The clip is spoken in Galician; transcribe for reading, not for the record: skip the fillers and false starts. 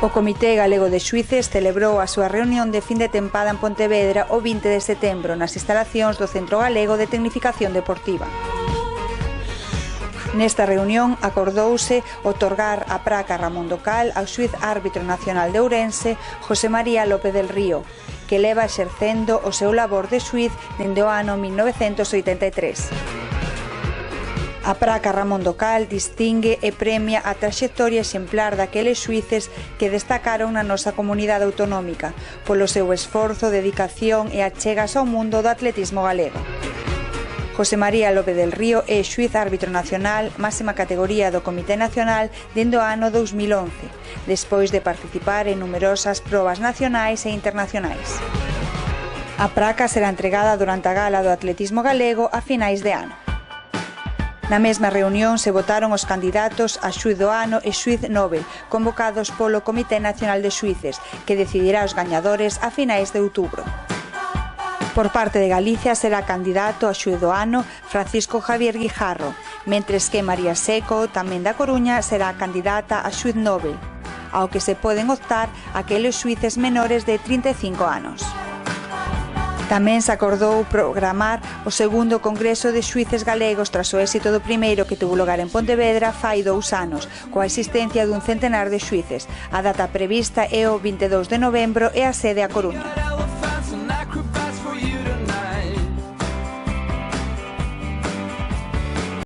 O Comité Galego de Xuíces celebrou a súa reunión de fin de tempada en Pontevedra o 20 de setembro nas instalacións do Centro Galego de Tecnificación Deportiva. Nesta reunión acordouse otorgar a praca Ramón Docal ao xuíz árbitro nacional de Ourense, José María López del Río, que leva exercendo o seu labor de xuíz dende o ano 1983. A praca Ramón Docal distingue e premia a traxectoria exemplar daqueles xuíces que destacaron na nosa comunidade autonómica polo seu esforzo, dedicación e achegas ao mundo do atletismo galego. José María López del Río é xuíz árbitro nacional, máxima categoría do Comité Nacional dende o ano 2011, despois de participar en numerosas probas nacionais e internacionais. A praca será entregada durante a gala do atletismo galego a finais de ano. Na mesma reunión se votaron os candidatos a xuíz do ano e xuíz Nobel, convocados polo Comité Nacional de Xuíces, que decidirá os gañadores a finais de outubro. Por parte de Galicia será candidato a xuíz do ano Francisco Javier Guijarro, mentres que María Seco, tamén da Coruña, será candidata a xuíz Nobel, ao que se poden optar aqueles xuíces menores de 35 anos. Tamén se acordou programar o segundo Congreso de Xuíces Galegos tras o éxito do primeiro que tuvo lugar en Pontevedra fai 2 anos, coa existencia dun centenar de xuíces. A data prevista é o 22 de novembro e a sede a Coruña.